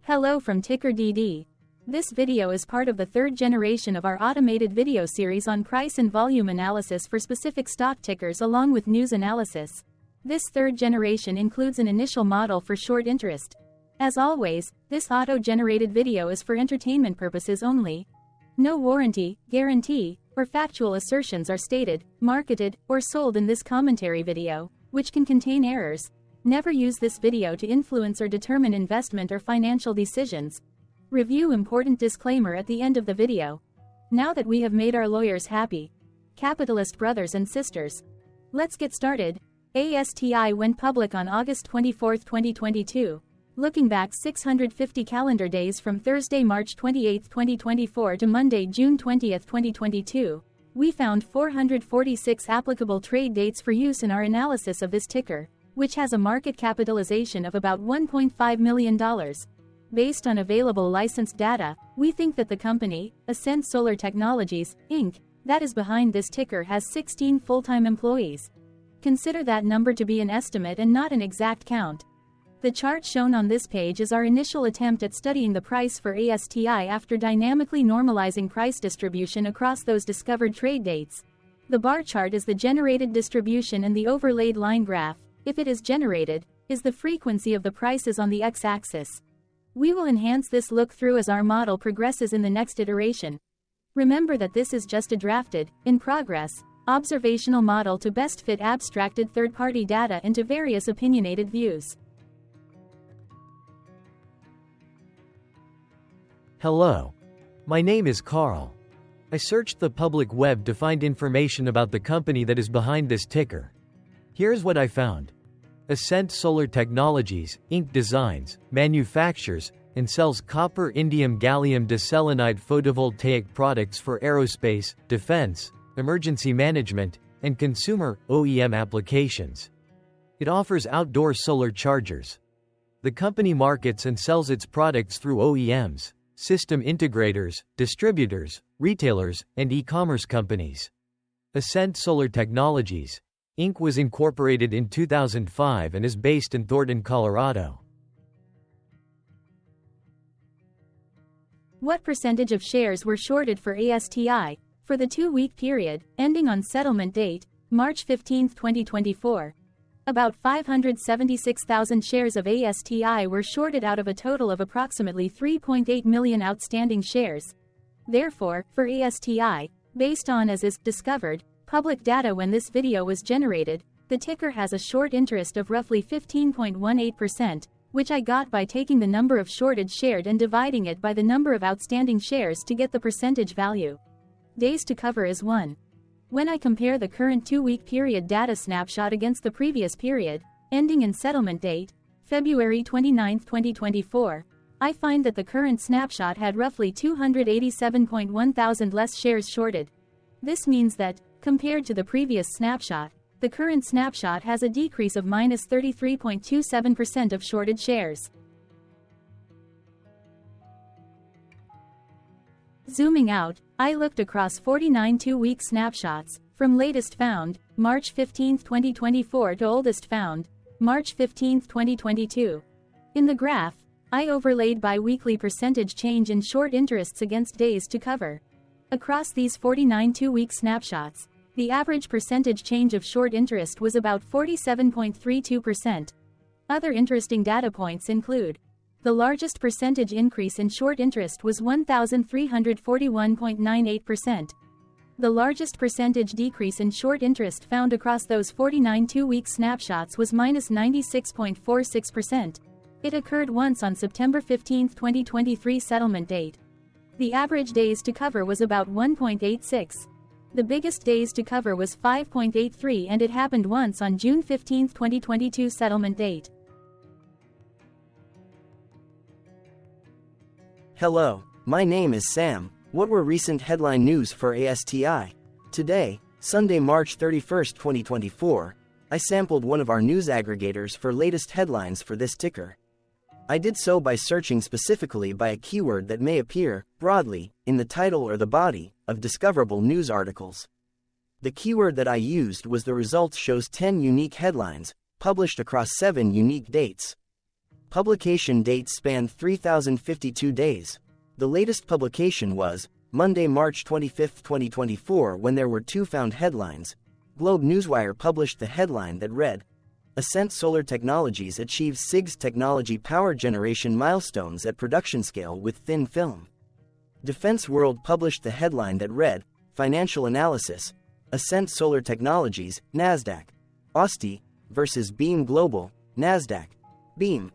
Hello from TickerDD. This video is part of the third generation of our automated video series on price and volume analysis for specific stock tickers along with news analysis. This third generation includes an initial model for short interest. As always, this auto-generated video is for entertainment purposes only. No warranty, guarantee, or factual assertions are stated, marketed, or sold in this commentary video, which can contain errors. Never use this video to influence or determine investment or financial decisions. Review important disclaimer at the end of the video. Now that we have made our lawyers happy, capitalist brothers and sisters, let's get started. ASTI went public on August 24, 2022. Looking back 650 calendar days from Thursday, March 28, 2024 to Monday, June 20, 2022, we found 446 applicable trade dates for use in our analysis of this ticker, which has a market capitalization of about $1.5 million. Based on available licensed data, we think that the company, ASTI Solar Technologies, Inc., that is behind this ticker has 16 full-time employees. Consider that number to be an estimate and not an exact count. The chart shown on this page is our initial attempt at studying the price for ASTI after dynamically normalizing price distribution across those discovered trade dates. The bar chart is the generated distribution and the overlaid line graph, if it is generated, is the frequency of the prices on the x-axis. We will enhance this look-through as our model progresses in the next iteration. Remember that this is just a drafted, in progress, observational model to best fit abstracted third-party data into various opinionated views. Hello. My name is Carl. I searched the public web to find information about the company that is behind this ticker. Here's what I found. ASTI Solar Technologies, Inc. designs, manufactures, and sells copper indium gallium diselenide photovoltaic products for aerospace, defense, emergency management, and consumer OEM applications. It offers outdoor solar chargers. The company markets and sells its products through OEMs, system integrators, distributors, retailers, and e-commerce companies. ASTI Solar Technologies, Inc. was incorporated in 2005 and is based in Thornton, Colorado. What percentage of shares were shorted for ASTI for the 2-week period, ending on settlement date, March 15, 2024? About 576,000 shares of ASTI were shorted out of a total of approximately 3.8 million outstanding shares. Therefore, for ASTI, based on as is discovered public data when this video was generated, the ticker has a short interest of roughly 15.18%, which I got by taking the number of shorted shared and dividing it by the number of outstanding shares to get the percentage value. Days to cover is 1. When I compare the current 2-week period data snapshot against the previous period, ending in settlement date, February 29, 2024, I find that the current snapshot had roughly 287.1 thousand less shares shorted. This means that, compared to the previous snapshot, the current snapshot has a decrease of minus 33.27% of shorted shares. Zooming out, I looked across 49 2-week snapshots, from latest found, March 15, 2024 to oldest found, March 15, 2022. In the graph, I overlaid bi-weekly percentage change in short interests against days to cover. Across these 49 2-week snapshots, the average percentage change of short interest was about 47.32%. Other interesting data points include: the largest percentage increase in short interest was 1,341.98%. The largest percentage decrease in short interest found across those 49 2-week snapshots was minus 96.46%. It occurred once on September 15, 2023 settlement date. The average days to cover was about 1.86. The biggest days to cover was 5.83 and it happened once on June 15, 2022 settlement date. Hello, my name is Sam. What were recent headline news for ASTI? Today, Sunday, March 31, 2024, I sampled one of our news aggregators for latest headlines for this ticker. I did so by searching specifically by a keyword that may appear, broadly, in the title or the body, of discoverable news articles. The keyword that I used was the results shows 10 unique headlines, published across 7 unique dates. Publication dates spanned 3,052 days. The latest publication was Monday, March 25, 2024, when there were two found headlines. Globe Newswire published the headline that read, Ascent Solar Technologies achieves SIG's technology power generation milestones at production scale with thin film. Defense World published the headline that read, Financial Analysis, Ascent Solar Technologies, NASDAQ. ASTI versus Beam Global, NASDAQ. Beam.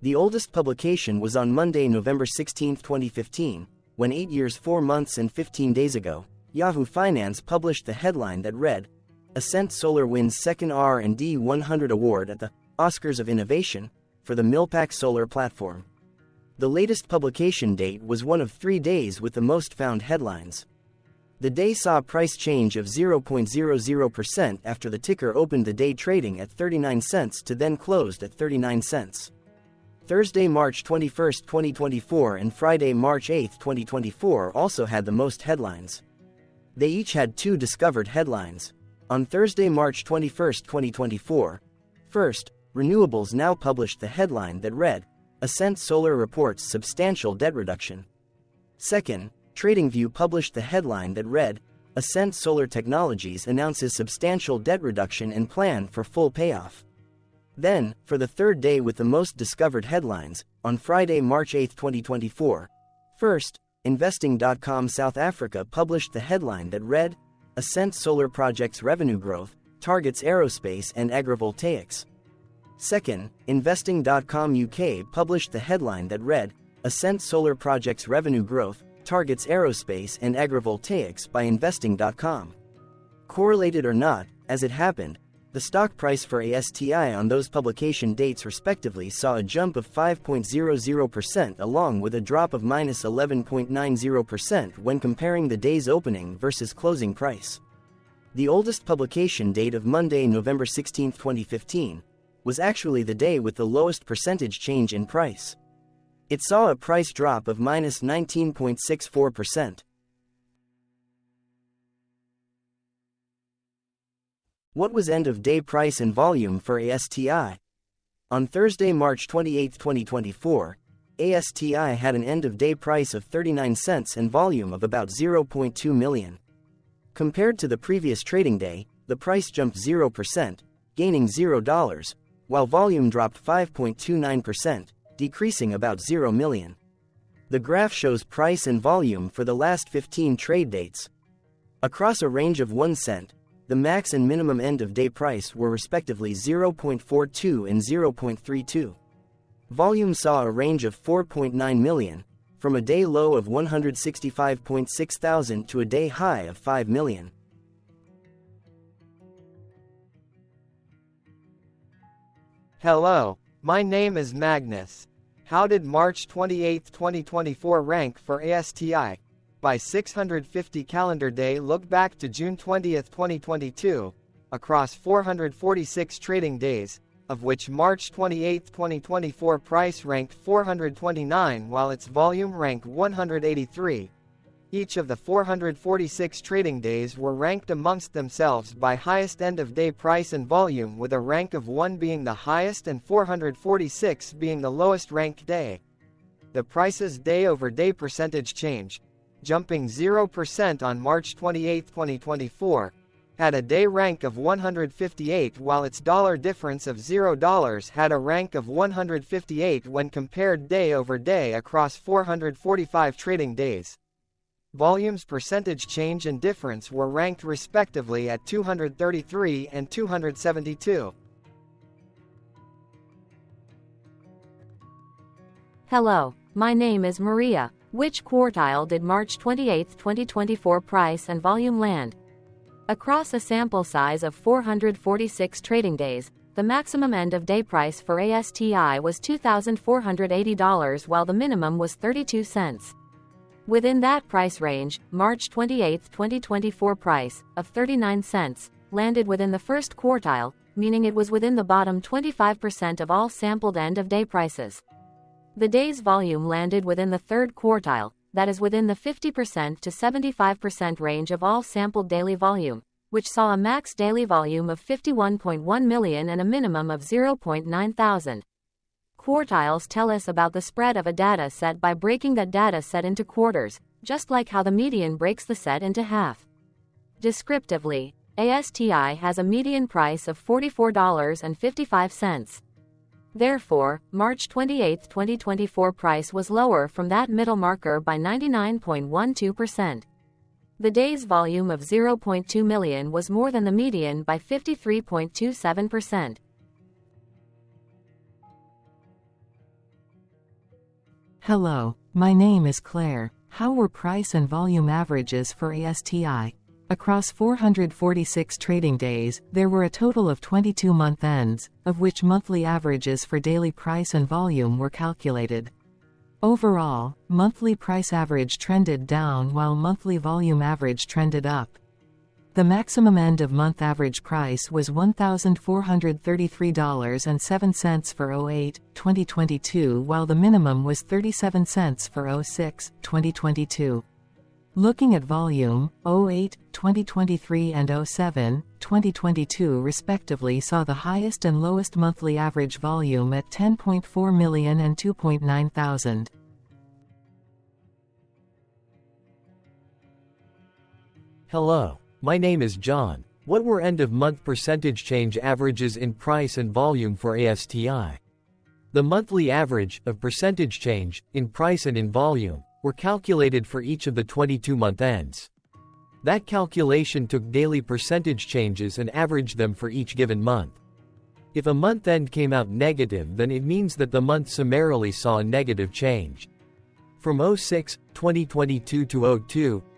The oldest publication was on Monday, November 16, 2015, when 8 years 4 months and 15 days ago, Yahoo Finance published the headline that read, Ascent Solar wins second R&D 100 award at the Oscars of Innovation for the Milpac Solar Platform. The latest publication date was one of 3 days with the most found headlines. The day saw a price change of 0.00% after the ticker opened the day trading at 39 cents to then closed at 39 cents. Thursday, March 21, 2024 and Friday, March 8, 2024 also had the most headlines. They each had 2 discovered headlines. On Thursday, March 21, 2024, first, Renewables Now published the headline that read, Ascent Solar reports substantial debt reduction. Second, TradingView published the headline that read, Ascent Solar Technologies announces substantial debt reduction and plan for full payoff. Then, for the third day with the most discovered headlines, on Friday, March 8, 2024, first, Investing.com South Africa published the headline that read, Ascent Solar projects revenue growth, targets aerospace and agrivoltaics. Second, Investing.com UK published the headline that read, Ascent Solar projects revenue growth, targets aerospace and agrivoltaics by Investing.com. Correlated or not, as it happened, the stock price for ASTI on those publication dates respectively saw a jump of 5.00% along with a drop of -11.90% when comparing the day's opening versus closing price. The oldest publication date of Monday, November 16, 2015, was actually the day with the lowest percentage change in price. It saw a price drop of -19.64%. What was end-of-day price and volume for ASTI? On Thursday, March 28, 2024, ASTI had an end-of-day price of 39 cents and volume of about 0.2 million. Compared to the previous trading day, the price jumped 0%, gaining $0, while volume dropped 5.29%, decreasing about 0 million. The graph shows price and volume for the last 15 trade dates. Across a range of 1 cent, the max and minimum end-of-day price were respectively 0.42 and 0.32. Volume saw a range of 4.9 million, from a day low of 165.6 thousand to a day high of 5 million. Hello, my name is Magnus. How did March 28, 2024 rank for ASTI? By 650 calendar day look back to June 20, 2022, across 446 trading days, of which March 28, 2024 price ranked 429 while its volume ranked 183. Each of the 446 trading days were ranked amongst themselves by highest end-of-day price and volume, with a rank of 1 being the highest and 446 being the lowest ranked day. The price's day-over-day percentage change, jumping 0% on March 28, 2024, had a day rank of 158 while its dollar difference of $0 had a rank of 158 when compared day over day across 445 trading days. Volume's percentage change and difference were ranked respectively at 233 and 272. Hello, my name is Maria. Which quartile did March 28, 2024 price and volume land? Across a sample size of 446 trading days, the maximum end-of-day price for ASTI was $2,480 while the minimum was 32 cents. Within that price range, March 28, 2024 price, of 39 cents, landed within the first quartile, meaning it was within the bottom 25% of all sampled end-of-day prices. The day's volume landed within the third quartile, that is within the 50% to 75% range of all sampled daily volume, which saw a max daily volume of 51.1 million and a minimum of 0.9 thousand. Quartiles tell us about the spread of a data set by breaking that data set into quarters, just like how the median breaks the set into half. Descriptively, ASTI has a median price of $44.55. Therefore, March 28, 2024 price was lower from that middle marker by 99.12%. The day's volume of 0.2 million was more than the median by 53.27%. Hello, my name is Claire. How were price and volume averages for ASTI? Across 446 trading days, there were a total of 22 month ends, of which monthly averages for daily price and volume were calculated. Overall, monthly price average trended down while monthly volume average trended up. The maximum end-of-month average price was $1,433.07 for 08-2022 while the minimum was 37 cents for 06-2022. Looking at volume, 08-2023 and 07-2022 respectively saw the highest and lowest monthly average volume at 10.4 million and 2.9 thousand. Hello, my name is John. What were end-of-month percentage change averages in price and volume for ASTI? The monthly average of percentage change in price and in volume were calculated for each of the 22-month ends. That calculation took daily percentage changes and averaged them for each given month. If a month end came out negative, then it means that the month summarily saw a negative change. From 06-2022 to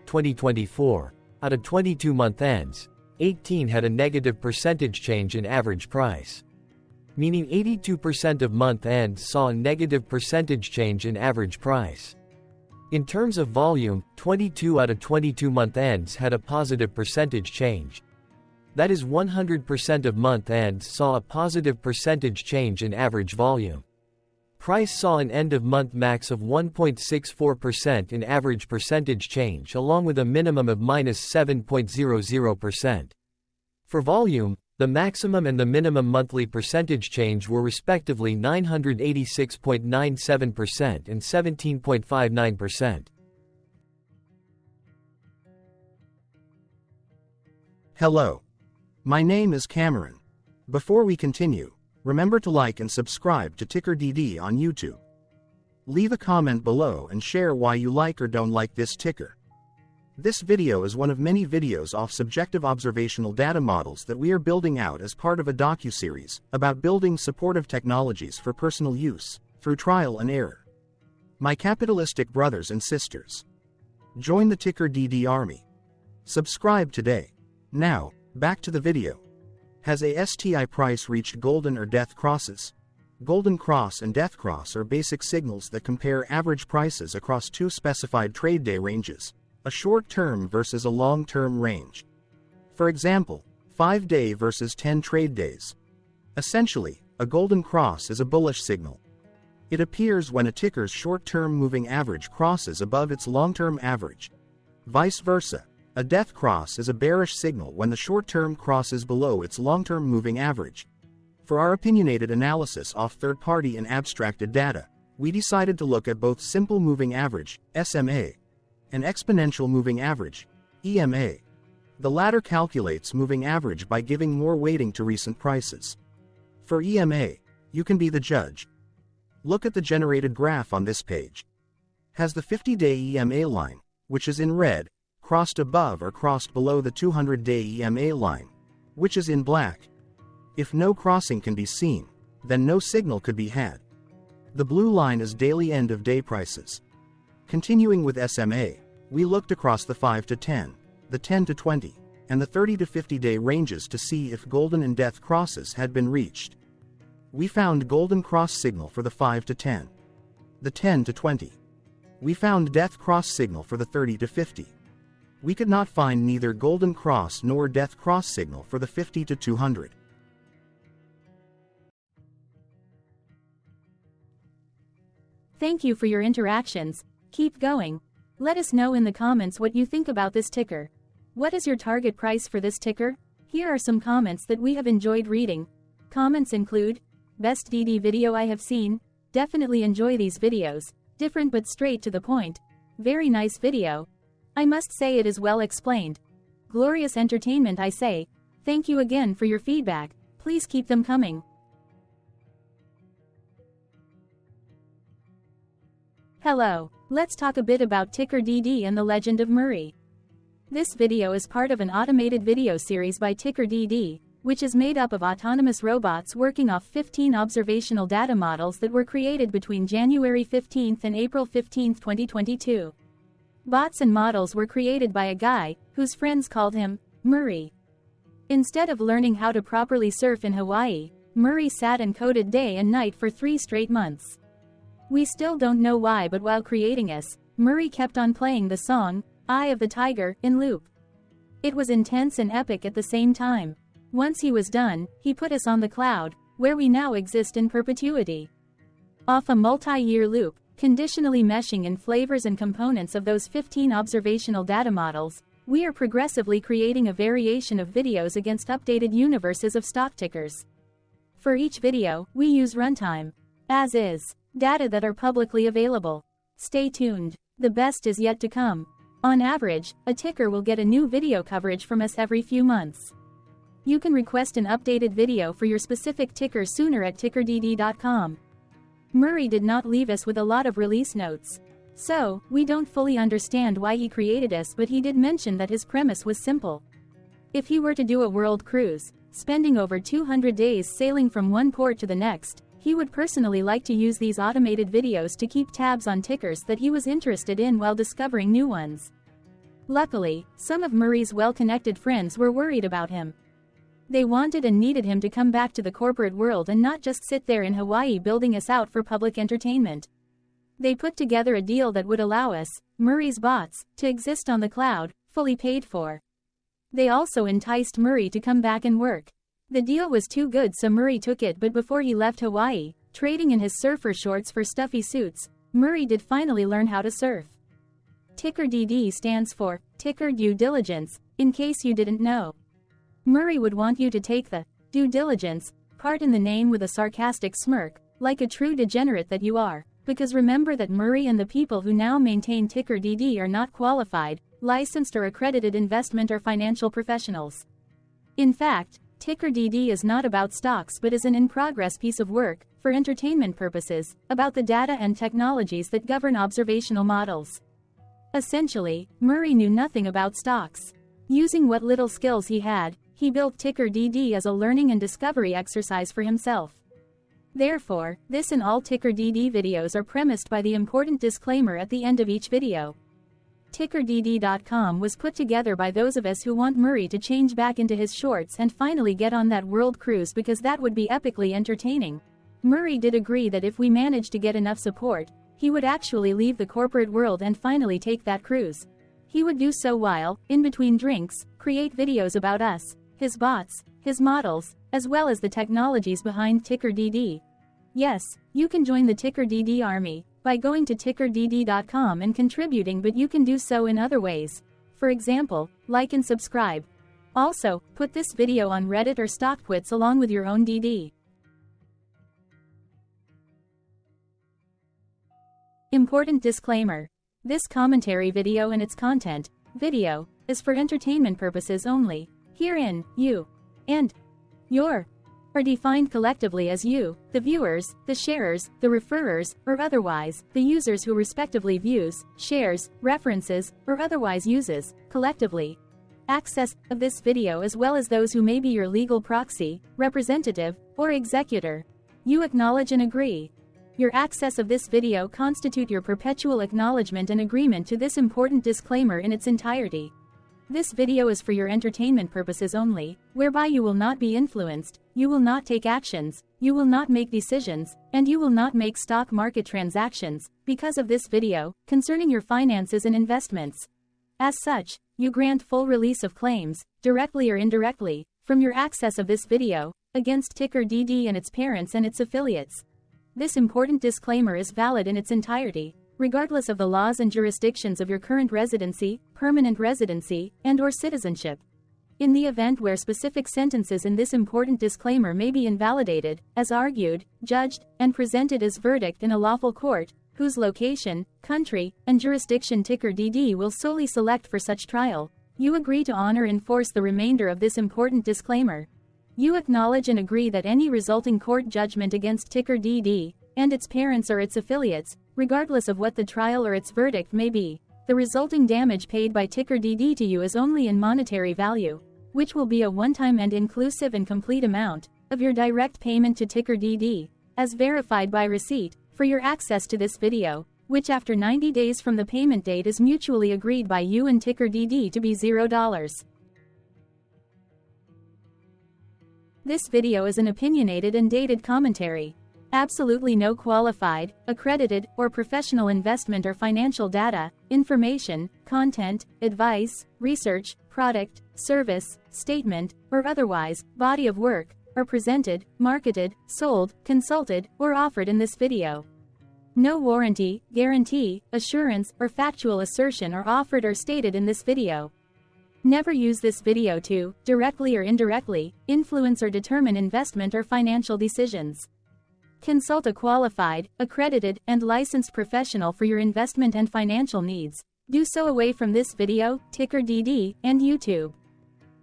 02-2024, out of 22 month ends, 18 had a negative percentage change in average price. Meaning 82% of month ends saw a negative percentage change in average price. In terms of volume, 22 out of 22 month ends had a positive percentage change. That is 100% of month ends saw a positive percentage change in average volume. Price saw an end-of-month max of 1.64% in average percentage change along with a minimum of -7.00%. For volume, the maximum and the minimum monthly percentage change were respectively 986.97% and 17.59%. Hello. My name is Cameron. Before we continue, remember to like and subscribe to TickerDD on YouTube. Leave a comment below and share why you like or don't like this ticker. This video is one of many videos off subjective observational data models that we are building out as part of a docuseries about building supportive technologies for personal use, through trial and error. My capitalistic brothers and sisters, join the TickerDD army. Subscribe today. Now, back to the video. Has ASTI price reached golden or death crosses? Golden cross and death cross are basic signals that compare average prices across two specified trade day ranges, a short-term versus a long-term range. For example, 5-day versus 10 trade days. Essentially, a golden cross is a bullish signal. It appears when a ticker's short-term moving average crosses above its long-term average. Vice versa, a death cross is a bearish signal when the short-term crosses below its long-term moving average. For our opinionated analysis off third-party and abstracted data, we decided to look at both simple moving average, SMA, and exponential moving average, EMA. The latter calculates moving average by giving more weighting to recent prices. For EMA, you can be the judge. Look at the generated graph on this page. Has the 50-day EMA line, which is in red, crossed above or crossed below the 200-day EMA line, which is in black? If no crossing can be seen, then no signal could be had. The blue line is daily end-of-day prices. Continuing with SMA, we looked across the 5 to 10, the 10 to 20, and the 30 to 50-day ranges to see if golden and death crosses had been reached. We found golden cross signal for the 5 to 10, the 10 to 20. We found death cross signal for the 30 to 50. We could not find neither golden cross nor death cross signal for the 50 to 200. Thank you for your interactions. Keep going. Let us know in the comments what you think about this ticker. What is your target price for this ticker? Here are some comments that we have enjoyed reading. Comments include, best DD video I have seen, Definitely enjoy these videos. Different but straight to the point. Very nice video. I must say it is well explained. Glorious entertainment, I say. Thank you again for your feedback. Please keep them coming. Hello. Let's talk a bit about TickerDD and the legend of Murray. This video is part of an automated video series by TickerDD, which is made up of autonomous robots working off 15 observational data models that were created between January 15 and April 15, 2022. Bots and models were created by a guy, whose friends called him Murray. Instead of learning how to properly surf in Hawaii, Murray sat and coded day and night for 3 straight months. We still don't know why, but while creating us, Murray kept on playing the song, Eye of the Tiger, in loop. It was intense and epic at the same time. Once he was done, he put us on the cloud, where we now exist in perpetuity. Off a multi-year loop, conditionally meshing in flavors and components of those 15 observational data models, we are progressively creating a variation of videos against updated universes of stock tickers. For each video, we use runtime, as is, data that are publicly available. Stay tuned. The best is yet to come. On average, a ticker will get a new video coverage from us every few months. You can request an updated video for your specific ticker sooner at TickerDD.com. Murray did not leave us with a lot of release notes. So, we don't fully understand why he created us, but he did mention that his premise was simple. If he were to do a world cruise, spending over 200 days sailing from one port to the next, he would personally like to use these automated videos to keep tabs on tickers that he was interested in while discovering new ones. Luckily, some of Murray's well-connected friends were worried about him. They wanted and needed him to come back to the corporate world and not just sit there in Hawaii building us out for public entertainment. They put together a deal that would allow us, Murray's bots, to exist on the cloud, fully paid for. They also enticed Murray to come back and work. The deal was too good, so Murray took it, but before he left Hawaii, trading in his surfer shorts for stuffy suits, Murray did finally learn how to surf. TickerDD stands for Ticker Due Diligence, in case you didn't know. Murray would want you to take the due diligence part in the name with a sarcastic smirk, like a true degenerate that you are, because remember that Murray and the people who now maintain TickerDD are not qualified, licensed or accredited investment or financial professionals. In fact, TickerDD is not about stocks but is an in-progress piece of work, for entertainment purposes, about the data and technologies that govern observational models. Essentially, Murray knew nothing about stocks. Using what little skills he had, he built TickerDD as a learning and discovery exercise for himself. Therefore, this and all TickerDD videos are premised by the important disclaimer at the end of each video. TickerDD.com was put together by those of us who want Murray to change back into his shorts and finally get on that world cruise, because that would be epically entertaining. Murray did agree that if we managed to get enough support, he would actually leave the corporate world and finally take that cruise. He would do so while, in between drinks, create videos about us, his bots, his models, as well as the technologies behind TickerDD. Yes, you can join the TickerDD army by going to TickerDD.com and contributing, but you can do so in other ways. For example, like and subscribe. Also, put this video on Reddit or StockTwits along with your own DD. Important disclaimer. This commentary video and its content, video, is for entertainment purposes only. Herein, you and your are defined collectively as you, the viewers, the sharers, the referrers, or otherwise, the users who respectively views, shares, references, or otherwise uses, collectively, access of this video, as well as those who may be your legal proxy, representative, or executor. You acknowledge and agree. Your access of this video constitute your perpetual acknowledgement and agreement to this important disclaimer in its entirety. This video is for your entertainment purposes only, whereby you will not be influenced, you will not take actions, you will not make decisions, and you will not make stock market transactions, because of this video, concerning your finances and investments. As such, you grant full release of claims, directly or indirectly, from your access of this video, against TickerDD and its parents and its affiliates. This important disclaimer is valid in its entirety, regardless of the laws and jurisdictions of your current residency, permanent residency, and/or citizenship. In the event where specific sentences in this important disclaimer may be invalidated, as argued, judged, and presented as verdict in a lawful court, whose location, country, and jurisdiction TickerDD will solely select for such trial, you agree to honor and enforce the remainder of this important disclaimer. You acknowledge and agree that any resulting court judgment against TickerDD, and its parents or its affiliates, regardless of what the trial or its verdict may be, the resulting damage paid by TickerDD to you is only in monetary value, which will be a one-time and inclusive and complete amount of your direct payment to TickerDD, as verified by receipt, for your access to this video, which after 90 days from the payment date is mutually agreed by you and TickerDD to be $0. This video is an opinionated and dated commentary. Absolutely no qualified, accredited, or professional investment or financial data, information, content, advice, research, product, service, statement, or otherwise, body of work, are presented, marketed, sold, consulted, or offered in this video. No warranty, guarantee, assurance, or factual assertion are offered or stated in this video. Never use this video to, directly or indirectly, influence or determine investment or financial decisions. Consult a qualified, accredited, and licensed professional for your investment and financial needs. Do so away from this video, TickerDD, and YouTube.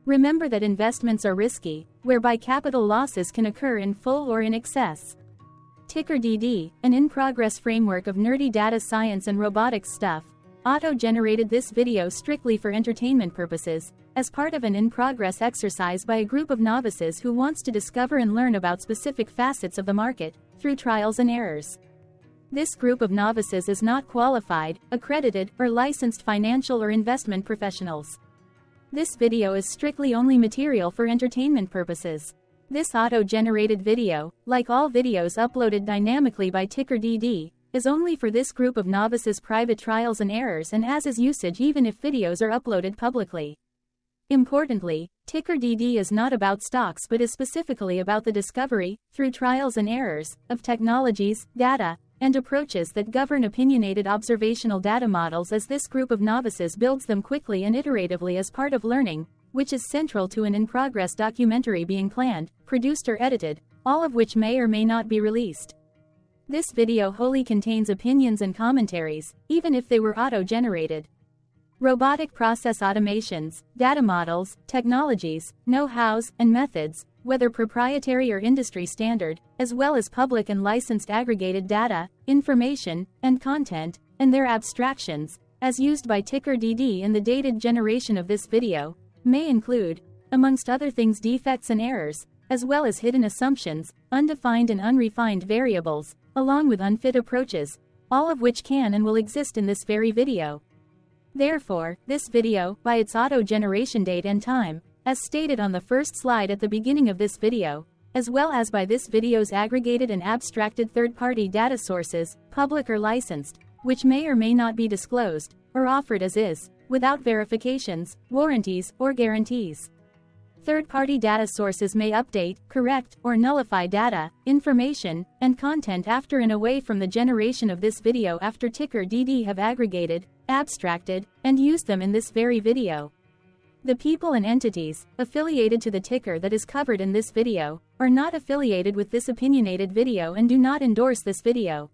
Remember that investments are risky, whereby capital losses can occur in full or in excess. TickerDD, an in-progress framework of nerdy data science and robotics stuff, auto-generated this video strictly for entertainment purposes, as part of an in-progress exercise by a group of novices who wants to discover and learn about specific facets of the market, through trials and errors. This group of novices is not qualified, accredited, or licensed financial or investment professionals. This video is strictly only material for entertainment purposes. This auto-generated video, like all videos uploaded dynamically by TickerDD, is only for this group of novices' private trials and errors and as is usage even if videos are uploaded publicly. Importantly, TickerDD is not about stocks but is specifically about the discovery, through trials and errors, of technologies, data, and approaches that govern opinionated observational data models as this group of novices builds them quickly and iteratively as part of learning, which is central to an in-progress documentary being planned, produced or edited, all of which may or may not be released. This video wholly contains opinions and commentaries, even if they were auto-generated. Robotic process automations, data models, technologies, know-hows, and methods, whether proprietary or industry standard, as well as public and licensed aggregated data, information, and content, and their abstractions, as used by TickerDD in the dated generation of this video, may include, amongst other things, defects and errors, as well as hidden assumptions, undefined and unrefined variables, along with unfit approaches, all of which can and will exist in this very video. Therefore, this video, by its auto-generation date and time, as stated on the first slide at the beginning of this video, as well as by this video's aggregated and abstracted third-party data sources, public or licensed, which may or may not be disclosed, or offered as is, without verifications, warranties, or guarantees. Third-party data sources may update, correct, or nullify data, information, and content after and away from the generation of this video after TickerDD have aggregated, abstracted, and used them in this very video. The people and entities, affiliated to the ticker that is covered in this video, are not affiliated with this opinionated video and do not endorse this video.